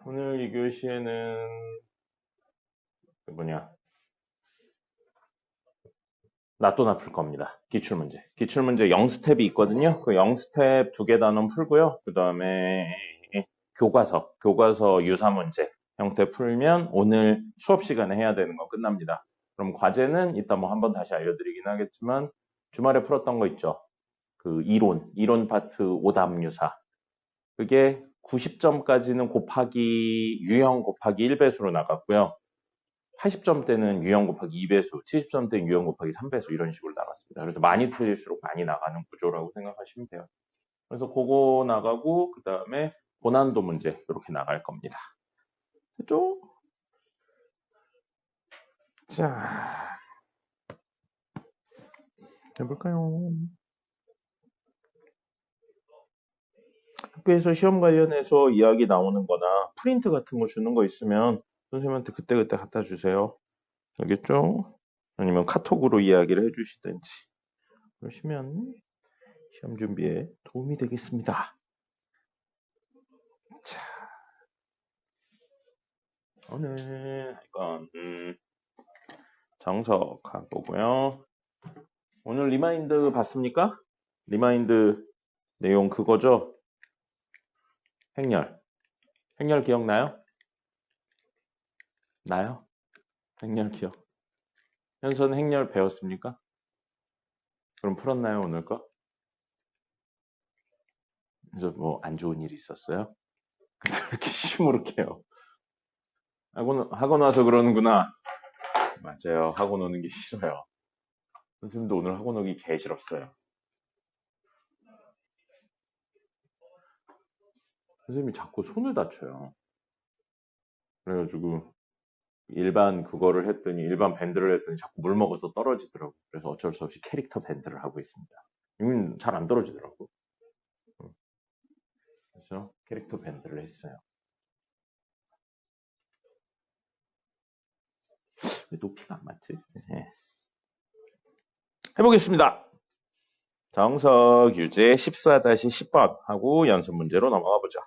오늘 2교시에는 낫또나 풀 겁니다. 기출문제. 기출문제 0스텝이 있거든요. 그 0스텝 2개 단원 풀고요. 그 다음에 교과서 유사문제 형태 풀면 오늘 수업 시간에 해야 되는 거 끝납니다. 그럼 과제는 이따 뭐 한번 다시 알려드리긴 하겠지만 주말에 풀었던 거 있죠. 그 이론 파트 오답 유사. 그게 90점까지는 유형 곱하기 1배수로 나갔고요. 80점대는 유형 곱하기 2배수, 70점대는 유형 곱하기 3배수 이런 식으로 나갔습니다. 그래서 많이 틀릴수록 많이 나가는 구조라고 생각하시면 돼요. 그래서 그거 나가고 그 다음에 고난도 문제 이렇게 나갈 겁니다. 됐죠? 자, 해볼까요? 학교에서 시험 관련해서 이야기 나오는 거나 프린트 같은 거 주는 거 있으면 선생님한테 그때그때 갖다 주세요. 알겠죠? 아니면 카톡으로 이야기를 해주시든지 그러시면 시험 준비에 도움이 되겠습니다. 자, 오늘 할 건 정석한 거고요. 오늘 리마인드 봤습니까? 리마인드 내용 그거죠? 행렬 기억나요? 나요? 행렬 기억. 현선 행렬 배웠습니까? 그럼 풀었나요 오늘 거? 그래서 뭐 안 좋은 일 있었어요? 근데 왜 이렇게 시무룩해요? 학원 와서 그러는구나. 맞아요. 학원 오는 게 싫어요. 선생님도 오늘 학원 오기 개 싫었어요. 선생님이 자꾸 손을 다쳐요. 그래가지고 일반 밴드를 했더니 자꾸 물 먹어서 떨어지더라고. 그래서 어쩔 수 없이 캐릭터 밴드를 하고 있습니다. 이건 잘 안 떨어지더라고. 그래서 캐릭터 밴드를 했어요. 왜 높이가 안 맞지? 네. 해보겠습니다. 정석 유제 14-10번 하고 연습 문제로 넘어가 보죠.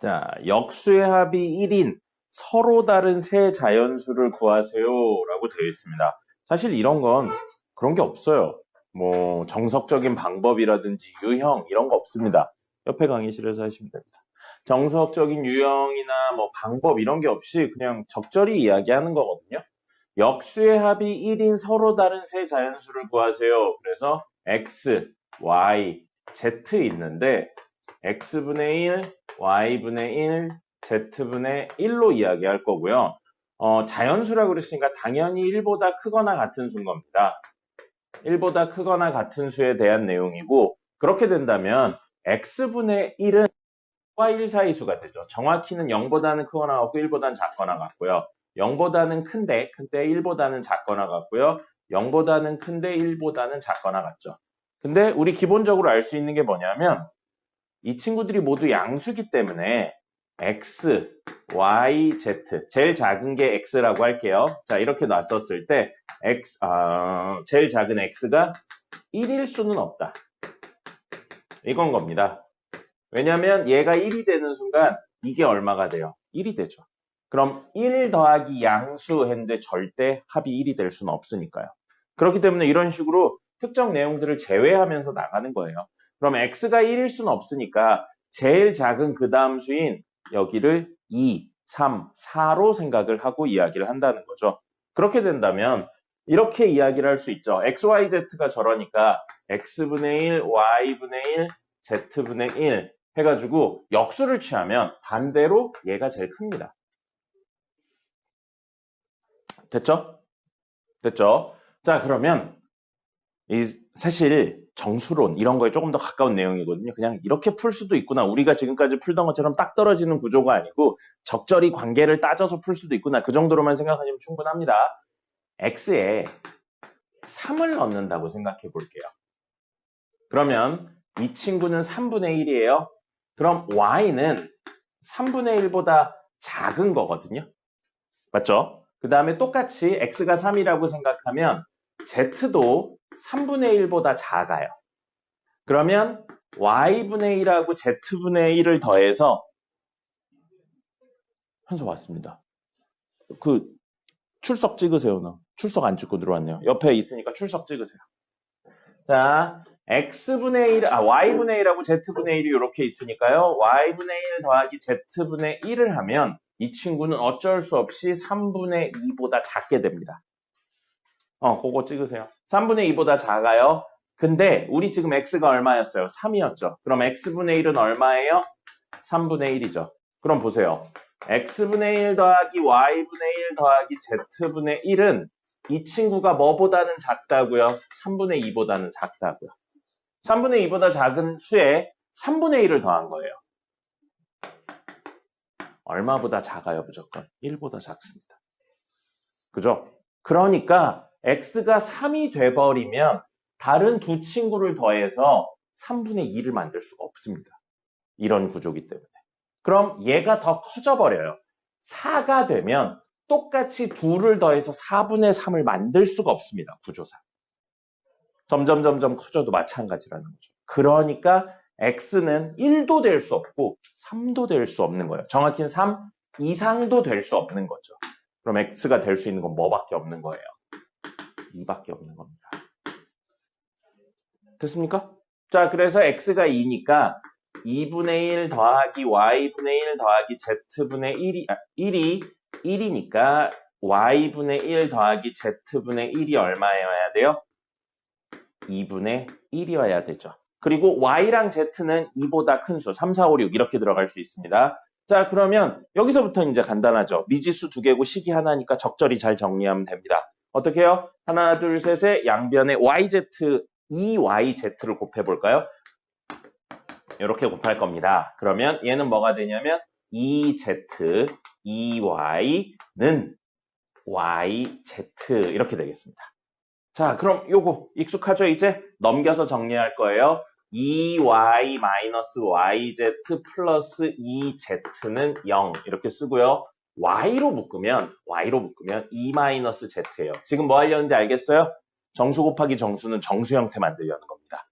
자, 역수의 합이 1인 서로 다른 세 자연수를 구하세요 라고 되어 있습니다. 사실 이런 건 그런 게 없어요. 뭐 정석적인 방법이라든지 유형 이런 거 없습니다. 옆에 강의실에서 하시면 됩니다. 정석적인 유형이나 뭐 방법 이런 게 없이 그냥 적절히 이야기하는 거거든요. 역수의 합이 1인 서로 다른 세 자연수를 구하세요. 그래서 x, y, z 있는데 x분의 1, y분의 1, z분의 1로 이야기할 거고요. 자연수라고 그랬으니까 당연히 1보다 크거나 같은 수인 겁니다. 1보다 크거나 같은 수에 대한 내용이고 그렇게 된다면 x분의 1은 과 1 사이 수가 되죠. 정확히는 0보다는 크거나 같고 1보다는 작거나 같고요. 0보다는 큰데 1보다는 작거나 같고요. 0보다는 큰데 1보다는 작거나 같죠. 근데 우리 기본적으로 알 수 있는 게 뭐냐면 이 친구들이 모두 양수기 때문에 x, y, z 제일 작은 게 x라고 할게요. 자 이렇게 놨었을 때 제일 작은 x가 1일 수는 없다. 이건 겁니다. 왜냐면 얘가 1이 되는 순간 이게 얼마가 돼요? 1이 되죠. 그럼 1 더하기 양수 했는데 절대 합이 1이 될 수는 없으니까요. 그렇기 때문에 이런 식으로 특정 내용들을 제외하면서 나가는 거예요. 그럼 x가 1일 수는 없으니까 제일 작은 그 다음 수인 여기를 2, 3, 4로 생각을 하고 이야기를 한다는 거죠. 그렇게 된다면 이렇게 이야기를 할 수 있죠. x, y, z가 저러니까 x분의 1, y분의 1, z분의 1 해가지고 역수를 취하면 반대로 얘가 제일 큽니다. 됐죠? 자 그러면 사실 정수론 이런 거에 조금 더 가까운 내용이거든요. 그냥 이렇게 풀 수도 있구나. 우리가 지금까지 풀던 것처럼 딱 떨어지는 구조가 아니고 적절히 관계를 따져서 풀 수도 있구나. 그 정도로만 생각하시면 충분합니다. x에 3을 넣는다고 생각해 볼게요. 그러면 이 친구는 3분의 1이에요. 그럼 y는 3분의 1보다 작은 거거든요. 맞죠? 그 다음에 똑같이 x가 3이라고 생각하면 z도 3분의 1보다 작아요. 그러면 y분의 1하고 z분의 1을 더해서 현서 왔습니다. 그 출석 찍으세요. 너. 출석 안 찍고 들어왔네요. 옆에 있으니까 출석 찍으세요. 자, y분의 1하고 z분의 1이 이렇게 있으니까요. y분의 1 더하기 z분의 1을 하면 이 친구는 어쩔 수 없이 3분의 2보다 작게 됩니다. 그거 찍으세요. 3분의 2보다 작아요. 근데 우리 지금 x가 얼마였어요? 3이었죠. 그럼 x분의 1은 얼마예요? 3분의 1이죠. 그럼 보세요. x분의 1 더하기 y분의 1 더하기 z분의 1은 이 친구가 뭐보다는 작다고요? 3분의 2보다는 작다고요. 3분의 2보다 작은 수에 3분의 1을 더한 거예요. 얼마보다 작아요, 무조건? 1보다 작습니다. 그죠? 그러니까 x가 3이 돼버리면 다른 두 친구를 더해서 3분의 2를 만들 수가 없습니다. 이런 구조기 때문에. 그럼 얘가 더 커져버려요. 4가 되면 똑같이 2를 더해서 4분의 3을 만들 수가 없습니다. 구조상. 점점 커져도 마찬가지라는 거죠. 그러니까 x는 1도 될 수 없고 3도 될 수 없는 거예요. 정확히는 3 이상도 될 수 없는 거죠. 그럼 x가 될 수 있는 건 뭐밖에 없는 거예요? 2밖에 없는 겁니다. 됐습니까? 자, 그래서 x가 2니까 2분의 1 더하기 y분의 1 더하기 z분의 1이 1이니까 y분의 1 더하기 z분의 1이 얼마여야 돼요? 2분의 1이어야 되죠. 그리고 y랑 z는 2보다 큰 수, 3, 4, 5, 6 이렇게 들어갈 수 있습니다. 자, 그러면 여기서부터 이제 간단하죠. 미지수 두 개고 식이 하나니까 적절히 잘 정리하면 됩니다. 어떻게 해요? 하나, 둘, 셋에 양변에 yz, 2yz를 곱해볼까요? 이렇게 곱할 겁니다. 그러면 얘는 뭐가 되냐면 2z, 2y는 yz 이렇게 되겠습니다. 자, 그럼 요거 익숙하죠? 이제 넘겨서 정리할 거예요. 2y-yz 플러스 2z는 0 이렇게 쓰고요. y로 묶으면 2-z예요. 지금 뭐 하려는지 알겠어요? 정수 곱하기 정수는 정수 형태 만들려는 겁니다.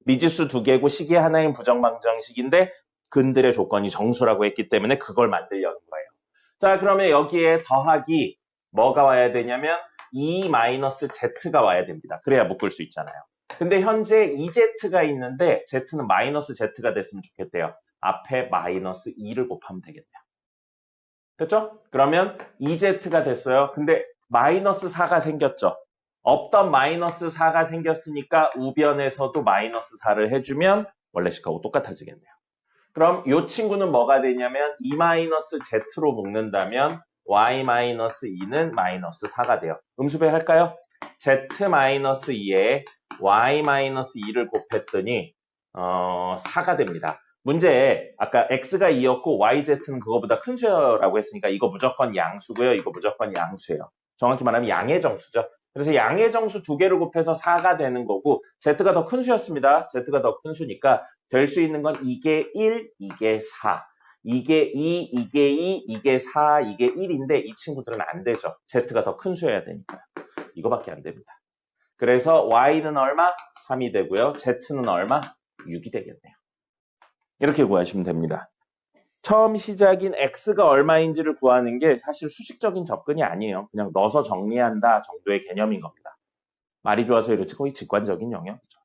미지수 두 개고 식이 하나인 부정방정식인데 근들의 조건이 정수라고 했기 때문에 그걸 만들려는 거예요. 자, 그러면 여기에 더하기 뭐가 와야 되냐면 2-z가 와야 됩니다. 그래야 묶을 수 있잖아요. 근데 현재 2z가 있는데 z는 마이너스 z가 됐으면 좋겠대요. 앞에 마이너스 2를 곱하면 되겠네요. 됐죠? 그러면 2z가 됐어요. 근데 마이너스 4가 생겼죠. 없던 마이너스 4가 생겼으니까 우변에서도 마이너스 4를 해주면 원래 식하고 똑같아지겠네요. 그럼 이 친구는 뭐가 되냐면 2-z로 묶는다면 y-2는 마이너스 4가 돼요. 음수배 할까요? z-2에 y-2를 곱했더니 4가 됩니다. 문제 아까 x가 2였고 yz는 그거보다 큰 수라고 했으니까 이거 무조건 양수고요. 이거 무조건 양수예요. 정확히 말하면 양의 정수죠. 그래서 양의 정수 두 개를 곱해서 4가 되는 거고 z가 더 큰 수였습니다. z가 더 큰 수니까 될 수 있는 건 이게 1, 이게 4. 이게 2, 이게 2, 이게 4, 이게 1인데 이 친구들은 안 되죠. z가 더 큰 수여야 되니까요. 이거밖에 안 됩니다. 그래서 y는 얼마? 3이 되고요. z는 얼마? 6이 되겠네요. 이렇게 구하시면 됩니다. 처음 시작인 x가 얼마인지를 구하는 게 사실 수식적인 접근이 아니에요. 그냥 넣어서 정리한다 정도의 개념인 겁니다. 말이 좋아서 이렇지 거의 직관적인 영역이죠.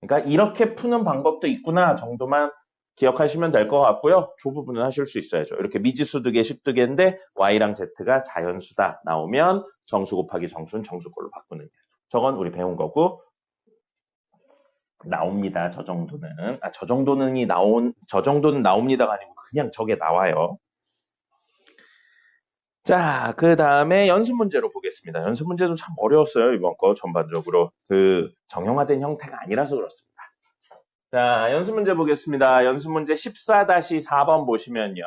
그러니까 이렇게 푸는 방법도 있구나 정도만 기억하시면 될 것 같고요. 조 부분은 하실 수 있어야죠. 이렇게 미지수 두 개, 식 두 개인데 y랑 z가 자연수다 나오면 정수 곱하기 정수는 정수꼴로 바꾸는 거죠. 저건 우리 배운 거고 나옵니다. 저 정도는. 저 정도는 나옵니다가 아니고 그냥 저게 나와요. 자, 그 다음에 연습 문제로 보겠습니다. 연습 문제도 참 어려웠어요. 이번 거 전반적으로. 정형화된 형태가 아니라서 그렇습니다. 자, 연습 문제 보겠습니다. 연습 문제 14-4번 보시면요.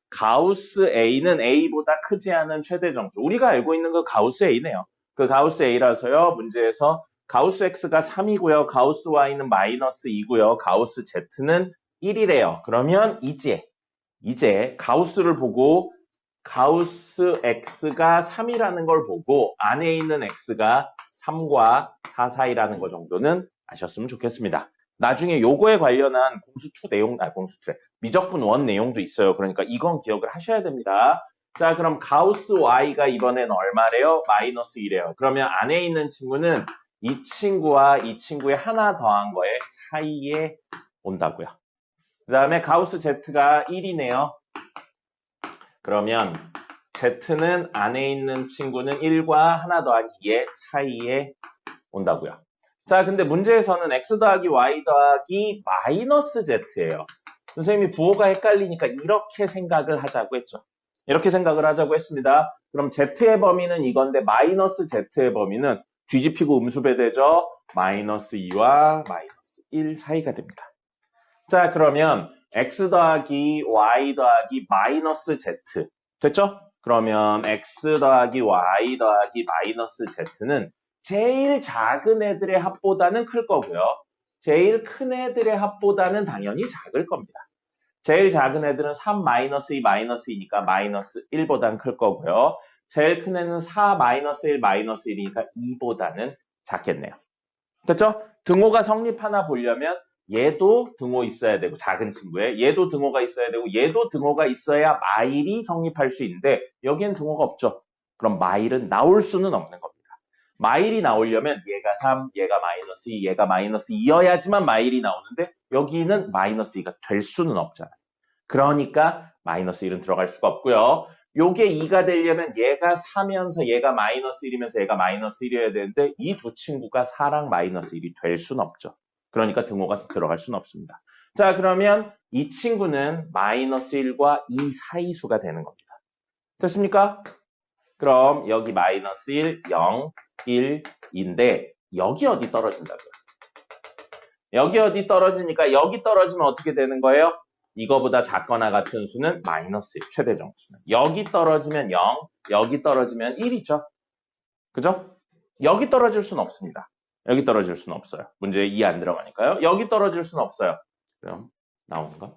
가우스 A는 A보다 크지 않은 최대 정수. 우리가 알고 있는 그 가우스 A네요. 그 가우스 A라서요. 문제에서 가우스 X가 3이고요. 가우스 Y는 마이너스 2고요. 가우스 Z는 1이래요. 그러면 이제 가우스를 보고 가우스 X가 3이라는 걸 보고 안에 있는 X가 3과 4 사이라는 거 정도는 아셨으면 좋겠습니다. 나중에 요거에 관련한 공수2 내용, 공수2래. 미적분 1 내용도 있어요. 그러니까 이건 기억을 하셔야 됩니다. 자, 그럼 가우스 Y가 이번에는 얼마래요? 마이너스 1이래요. 그러면 안에 있는 친구는 이 친구와 이 친구의 하나 더한 거에 사이에 온다고요. 그 다음에 가우스 Z가 1이네요. 그러면 Z는 안에 있는 친구는 1과 하나 더한 2의 사이에 온다고요. 자, 근데 문제에서는 X 더하기 Y 더하기 마이너스 Z예요. 선생님이 부호가 헷갈리니까 이렇게 생각을 하자고 했죠. 이렇게 생각을 하자고 했습니다. 그럼 Z의 범위는 이건데 마이너스 Z의 범위는 뒤집히고 음수배되죠. 마이너스 2와 마이너스 1 사이가 됩니다. 자, 그러면 X 더하기 Y 더하기 마이너스 Z 됐죠? 그러면 X 더하기 Y 더하기 마이너스 Z는 제일 작은 애들의 합보다는 클 거고요. 제일 큰 애들의 합보다는 당연히 작을 겁니다. 제일 작은 애들은 3 마이너스 2 마이너스 2니까 마이너스 1보다는 클 거고요. 제일 큰 애는 4 마이너스 1 마이너스 1이니까 2보다는 작겠네요. 됐죠? 등호가 성립하나 보려면 얘도 등호 있어야 되고 작은 친구에 얘도 등호가 있어야 되고 얘도 등호가 있어야 마일이 성립할 수 있는데 여기엔 등호가 없죠. 그럼 마일은 나올 수는 없는 겁니다. 마일이 나오려면 얘가 3, 얘가 마이너스 2, 얘가 마이너스 2여야지만 마일이 나오는데 여기는 마이너스 2가 될 수는 없잖아요. 그러니까 마이너스 1은 들어갈 수가 없고요. 요게 2가 되려면 얘가 4면서 얘가 마이너스 1이면서 얘가 마이너스 1이어야 되는데 이 두 친구가 4랑 마이너스 1이 될 수는 없죠. 그러니까 등호가 들어갈 수는 없습니다. 자, 그러면 이 친구는 마이너스 1과 2 사이수가 되는 겁니다. 됐습니까? 그럼 여기 마이너스 1, 0, 1, 2인데 여기 어디 떨어진다고요? 여기 어디 떨어지니까 여기 떨어지면 어떻게 되는 거예요? 이거보다 작거나 같은 수는 마이너스 1, 최대 정수는. 여기 떨어지면 0, 여기 떨어지면 1이죠. 그죠? 여기 떨어질 수는 없습니다. 여기 떨어질 수는 없어요. 문제에 2 안 들어가니까요. 여기 떨어질 수는 없어요. 그럼 나오는 건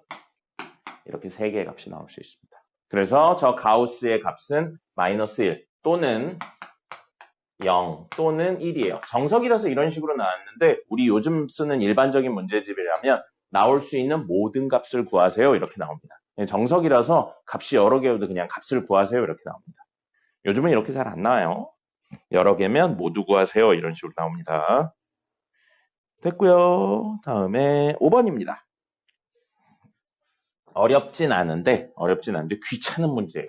이렇게 3개의 값이 나올 수 있습니다. 그래서 저 가우스의 값은 마이너스 1 또는 0 또는 1이에요. 정석이라서 이런 식으로 나왔는데 우리 요즘 쓰는 일반적인 문제집이라면 나올 수 있는 모든 값을 구하세요. 이렇게 나옵니다. 정석이라서 값이 여러 개여도 그냥 값을 구하세요. 이렇게 나옵니다. 요즘은 이렇게 잘 안 나와요. 여러 개면 모두 구하세요. 이런 식으로 나옵니다. 됐고요. 다음에 5번입니다. 어렵진 않은데 귀찮은 문제예요.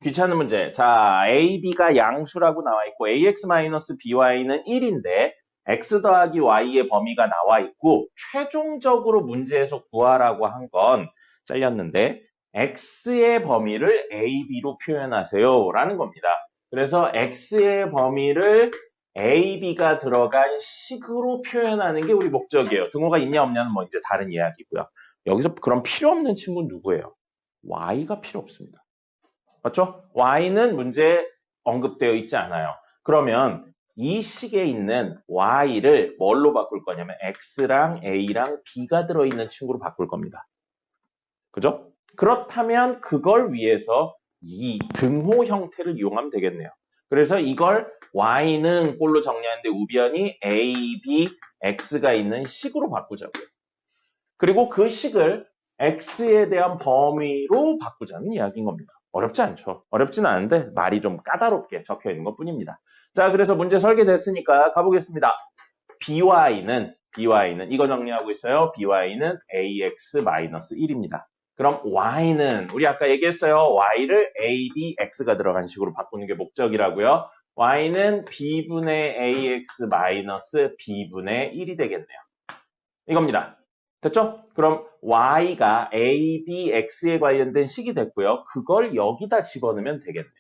귀찮은 문제. 자, A, B가 양수라고 나와 있고 AX-BY는 1인데 X 더하기 Y의 범위가 나와 있고 최종적으로 문제에서 구하라고 한 건 잘렸는데 X의 범위를 A, B로 표현하세요 라는 겁니다. 그래서 X의 범위를 A, B가 들어간 식으로 표현하는 게 우리 목적이에요. 등호가 있냐 없냐는 뭐 이제 다른 이야기고요. 여기서 그럼 필요 없는 친구는 누구예요? Y가 필요 없습니다. 맞죠? Y는 문제에 언급되어 있지 않아요. 그러면 이 식에 있는 Y를 뭘로 바꿀 거냐면 X랑 A랑 B가 들어있는 친구로 바꿀 겁니다. 그죠? 그렇다면 그걸 위해서 이 등호 형태를 이용하면 되겠네요. 그래서 이걸 Y는 꼴로 정리하는데 우변이 A, B, X가 있는 식으로 바꾸자고요. 그리고 그 식을 X에 대한 범위로 바꾸자는 이야기인 겁니다. 어렵지 않죠. 어렵진 않은데 말이 좀 까다롭게 적혀 있는 것 뿐입니다. 자, 그래서 문제 설계됐으니까 가보겠습니다. BY는 이거 정리하고 있어요. BY는 AX-1입니다. 그럼 Y는 우리 아까 얘기했어요. Y를 A, B, X가 들어간 식으로 바꾸는 게 목적이라고요. Y는 B분의 AX-B분의 1이 되겠네요. 이겁니다. 됐죠? 그럼 Y가 A, B, X에 관련된 식이 됐고요. 그걸 여기다 집어넣으면 되겠네요.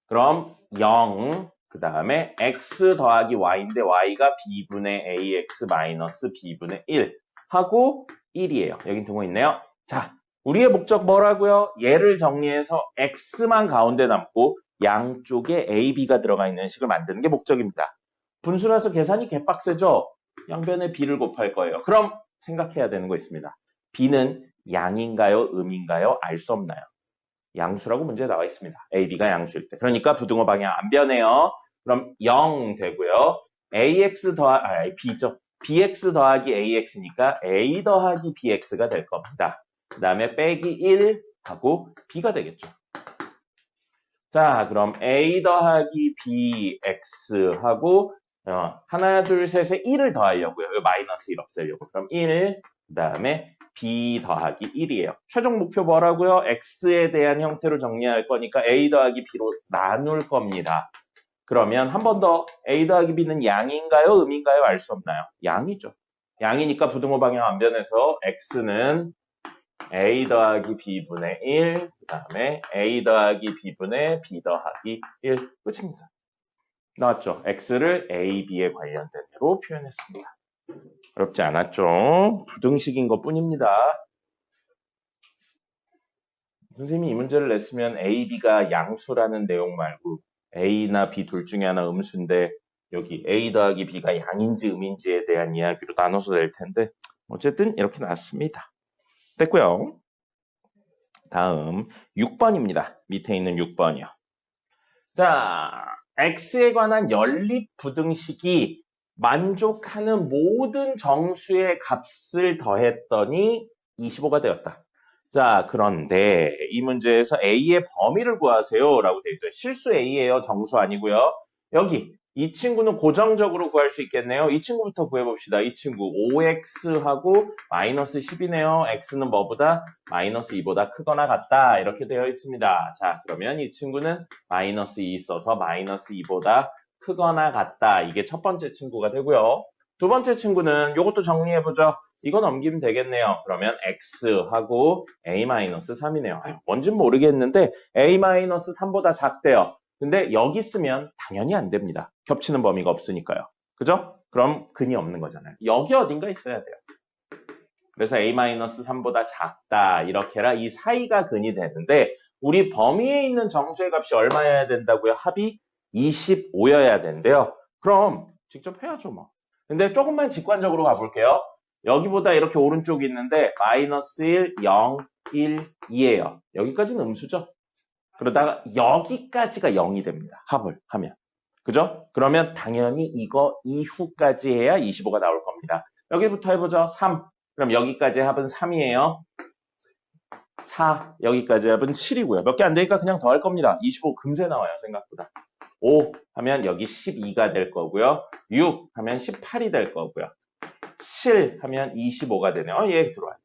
그럼 0, 그 다음에 X 더하기 Y인데 Y가 B분의 AX 마이너스 B분의 1 하고 1이에요. 여긴 등호 있네요. 자, 우리의 목적 뭐라고요? 얘를 정리해서 X만 가운데 남고 양쪽에 A, B가 들어가 있는 식을 만드는 게 목적입니다. 분수라서 계산이 개빡세죠? 양변에 B를 곱할 거예요. 그럼 생각해야 되는 거 있습니다. B는 양인가요? 음인가요? 알 수 없나요? 양수라고 문제에 나와 있습니다. A, B가 양수일 때. 그러니까 부등호 방향 안 변해요. 그럼 0 되고요. B죠. BX 더하기 AX니까 A 더하기 BX가 될 겁니다. 그 다음에 빼기 1 하고 B가 되겠죠. 자, 그럼 A 더하기 BX 하고 하나, 둘, 셋에 1을 더하려고요. 마이너스 1 없애려고. 그럼 1, 그 다음에 B 더하기 1이에요. 최종 목표 뭐라고요? X에 대한 형태로 정리할 거니까 A 더하기 B로 나눌 겁니다. 그러면 한 번 더 A 더하기 B는 양인가요? 음인가요? 알 수 없나요? 양이죠. 양이니까 부등호 방향 안 변해서 X는 A 더하기 B분의 1, 그 다음에 A 더하기 B분의 B 더하기 1 끝입니다. 나왔죠? X를 A, B에 관련된 대로 표현했습니다. 어렵지 않았죠? 부등식인 것 뿐입니다. 선생님이 이 문제를 냈으면 A, B가 양수라는 내용 말고 A나 B 둘 중에 하나 음수인데 여기 A 더하기 B가 양인지 음인지에 대한 이야기로 나눠서 낼 텐데 어쨌든 이렇게 나왔습니다. 됐고요. 다음 6번입니다. 밑에 있는 6번이요. 자, X에 관한 연립부등식이 만족하는 모든 정수의 값을 더했더니 25가 되었다. 자, 그런데 이 문제에서 A의 범위를 구하세요 라고 되어 있어요. 실수 A예요. 정수 아니고요. 여기 이 친구는 고정적으로 구할 수 있겠네요. 이 친구부터 구해봅시다. 이 친구 5x하고 마이너스 10이네요. x는 뭐보다? 마이너스 2보다 크거나 같다. 이렇게 되어 있습니다. 자, 그러면 이 친구는 마이너스 2 써서 마이너스 2보다 크거나 같다. 이게 첫 번째 친구가 되고요. 두 번째 친구는 이것도 정리해보죠. 이거 넘기면 되겠네요. 그러면 x하고 a-3이네요. 뭔진 모르겠는데 a-3보다 작대요. 근데 여기 쓰면 당연히 안 됩니다. 겹치는 범위가 없으니까요. 그죠? 그럼 근이 없는 거잖아요. 여기 어딘가 있어야 돼요. 그래서 a-3보다 작다 이렇게 해라. 이 사이가 근이 되는데 우리 범위에 있는 정수의 값이 얼마여야 된다고요? 합이 25여야 된대요. 그럼 직접 해야죠 뭐. 근데 조금만 직관적으로 가볼게요. 여기보다 이렇게 오른쪽이 있는데 마이너스 1, 0, 1, 2예요. 여기까지는 음수죠. 그러다가 여기까지가 0이 됩니다. 합을 하면. 그죠? 그러면 당연히 이거 이후까지 해야 25가 나올 겁니다. 여기부터 해보죠. 3. 그럼 여기까지 합은 3이에요. 4. 여기까지 합은 7이고요. 몇 개 안 되니까 그냥 더할 겁니다. 25 금세 나와요. 생각보다. 5 하면 여기 12가 될 거고요. 6 하면 18이 될 거고요. 7 하면 25가 되네요. 얘 들어와요.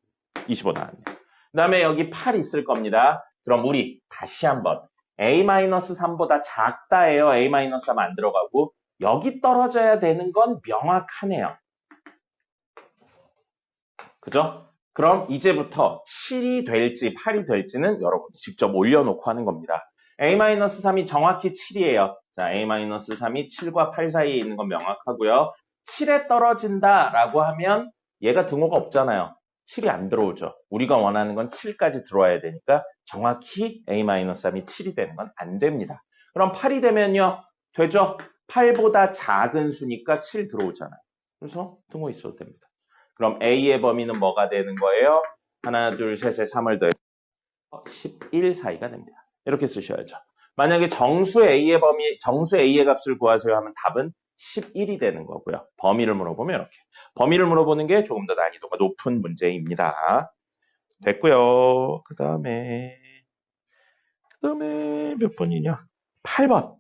25 나왔네요. 그 다음에 여기 8 있을 겁니다. 그럼 우리 다시 한번 a-3보다 작다예요. a-3 안 들어가고 여기 떨어져야 되는 건 명확하네요. 그죠? 그럼 이제부터 7이 될지 8이 될지는 여러분이 직접 올려놓고 하는 겁니다. a-3이 정확히 7이에요. 자, a-3이 7과 8 사이에 있는 건 명확하고요. 7에 떨어진다라고 하면 얘가 등호가 없잖아요. 7이 안 들어오죠. 우리가 원하는 건 7까지 들어와야 되니까 정확히 a-3이 7이 되는 건 안 됩니다. 그럼 8이 되면요. 되죠? 8보다 작은 수니까 7 들어오잖아요. 그래서 등호 있어도 됩니다. 그럼 a의 범위는 뭐가 되는 거예요? 하나, 둘, 셋에 3을 더해 11 사이가 됩니다. 이렇게 쓰셔야죠. 만약에 정수 A의 값을 구하세요 하면 답은 11이 되는 거고요. 범위를 물어보면 이렇게. 범위를 물어보는 게 조금 더 난이도가 높은 문제입니다. 됐고요. 그 다음에 몇 번이냐? 8번.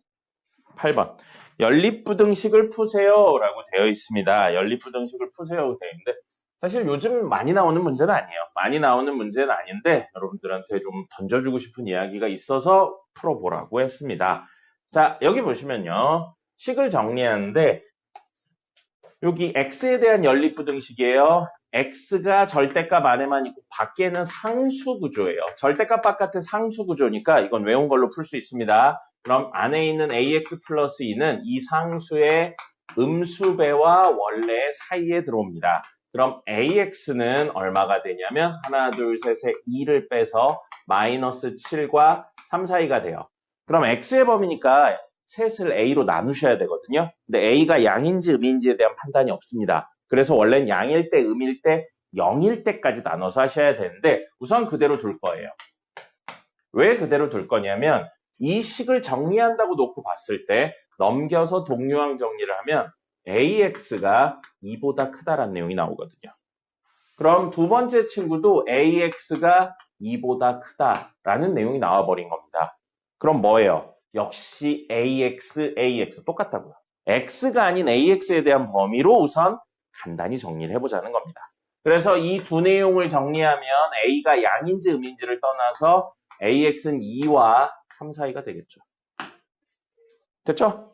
연립부등식을 푸세요 라고 되어 있습니다. 연립부등식을 푸세요 되어 있는데 사실 요즘 많이 나오는 문제는 아니에요. 많이 나오는 문제는 아닌데 여러분들한테 좀 던져주고 싶은 이야기가 있어서 풀어보라고 했습니다. 자, 여기 보시면요. 식을 정리하는데 여기 x에 대한 연립부등식이에요. x가 절대값 안에만 있고 밖에는 상수구조예요. 절대값 바깥에 상수구조니까 이건 외운 걸로 풀 수 있습니다. 그럼 안에 있는 ax 플러스 2는 이 상수의 음수배와 원래 사이에 들어옵니다. 그럼 AX는 얼마가 되냐면 하나, 둘, 셋에 2를 빼서 마이너스 7과 3 사이가 돼요. 그럼 x의 범위니까 셋을 a로 나누셔야 되거든요. 근데 a가 양인지 음인지에 대한 판단이 없습니다. 그래서 원래는 양일 때, 음일 때, 0일 때까지 나눠서 하셔야 되는데 우선 그대로 둘 거예요. 왜 그대로 둘 거냐면 이 식을 정리한다고 놓고 봤을 때 넘겨서 동류항 정리를 하면 AX가 2보다 크다라는 내용이 나오거든요. 그럼 두 번째 친구도 AX가 2보다 크다라는 내용이 나와버린 겁니다. 그럼 뭐예요? 역시 AX 똑같다고요. X가 아닌 AX에 대한 범위로 우선 간단히 정리를 해보자는 겁니다. 그래서 이 두 내용을 정리하면 A가 양인지 음인지를 떠나서 AX는 2와 3 사이가 되겠죠. 됐죠?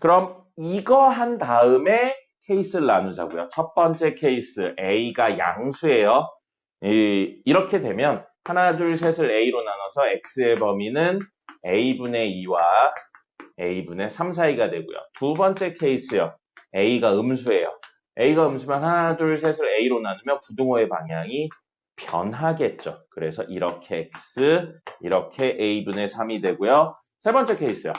그럼 이거 한 다음에 케이스를 나누자고요. 첫 번째 케이스 A가 양수예요. 이렇게 되면 하나, 둘, 셋을 A로 나눠서 X의 범위는 A분의 2와 A분의 3 사이가 되고요. 두 번째 케이스요. A가 음수예요. A가 음수면 하나, 둘, 셋을 A로 나누면 부등호의 방향이 변하겠죠. 그래서 이렇게 X, 이렇게 A분의 3이 되고요. 세 번째 케이스요.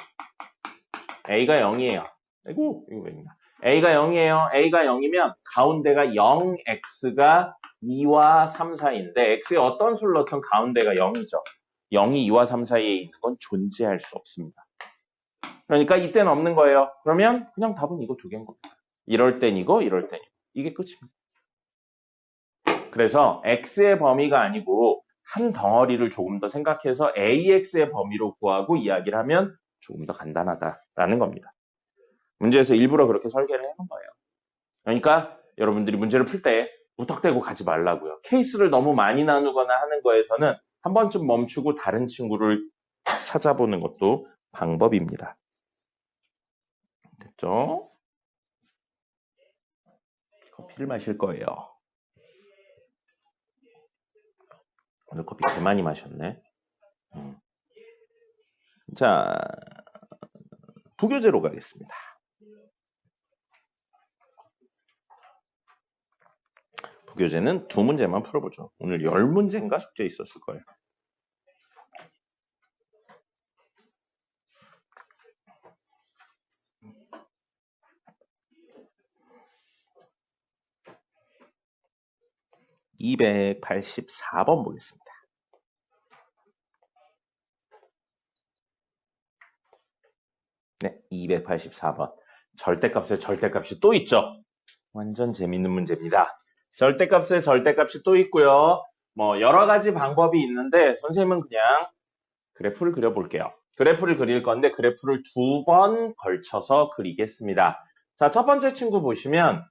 A가 0이에요. 아이고, 이거 왜 있나. A가 0이에요. A가 0이면 가운데가 0X가 2와 3 사이인데 X에 어떤 수를 넣든 가운데가 0이죠. 0이 2와 3 사이에 있는 건 존재할 수 없습니다. 그러니까 이때는 없는 거예요. 그러면 그냥 답은 이거 두 개인 겁니다. 이럴 땐 이거, 이럴 땐 이거. 이게 끝입니다. 그래서 X의 범위가 아니고 한 덩어리를 조금 더 생각해서 AX의 범위로 구하고 이야기를 하면 조금 더 간단하다라는 겁니다. 문제에서 일부러 그렇게 설계를 해놓은 거예요. 그러니까 여러분들이 문제를 풀 때 무턱대고 가지 말라고요. 케이스를 너무 많이 나누거나 하는 거에서는 한 번쯤 멈추고 다른 친구를 찾아보는 것도 방법입니다. 됐죠? 커피를 마실 거예요. 오늘 커피 개 많이 마셨네. 자, 부교재로 가겠습니다. 부교재는 두 문제만 풀어보죠. 오늘 10문제인가 숙제 있었을 거예요. (284번) 보겠습니다. 네, 284번. 절대값에 절대값이 또 있죠. 완전 재밌는 문제입니다. 절대값에 절대값이 또 있고요. 뭐 여러 가지 방법이 있는데 선생님은 그냥 그래프를 그려볼게요. 그래프를 그릴 건데 그래프를 두 번 걸쳐서 그리겠습니다. 자, 첫 번째 친구 보시면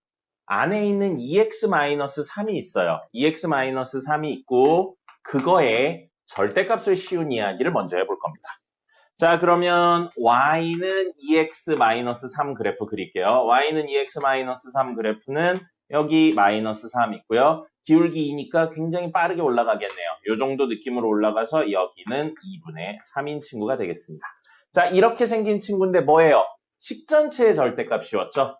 안에 있는 2x-3이 있어요. 2x-3이 있고 그거에 절대값을 씌운 이야기를 먼저 해볼 겁니다. 자, 그러면 y는 2x-3 그래프 그릴게요. y는 2x-3 그래프는 여기 마이너스 3 있고요. 기울기 2니까 굉장히 빠르게 올라가겠네요. 이 정도 느낌으로 올라가서 여기는 2분의 3인 친구가 되겠습니다. 자, 이렇게 생긴 친구인데 뭐예요? 식전체의 절대값 씌웠죠?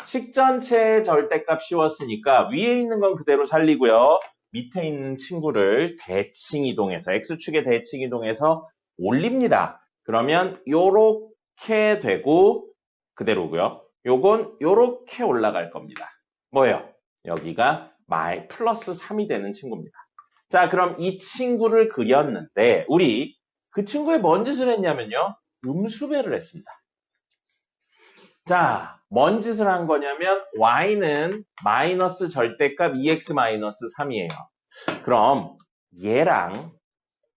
식전체의 절대값 씌웠으니까 위에 있는 건 그대로 살리고요. 밑에 있는 친구를 대칭 이동해서 x축의 대칭 이동해서 올립니다. 그러면 요렇게 되고 그대로고요. 요건 요렇게 올라갈 겁니다. 뭐예요? 여기가 플러스 3이 되는 친구입니다. 자, 그럼 이 친구를 그렸는데 우리 그 친구에 뭔 짓을 했냐면요. 음수배를 했습니다. 자, 뭔 짓을 한 거냐면 y는 마이너스 절대값 2x-3이에요. 그럼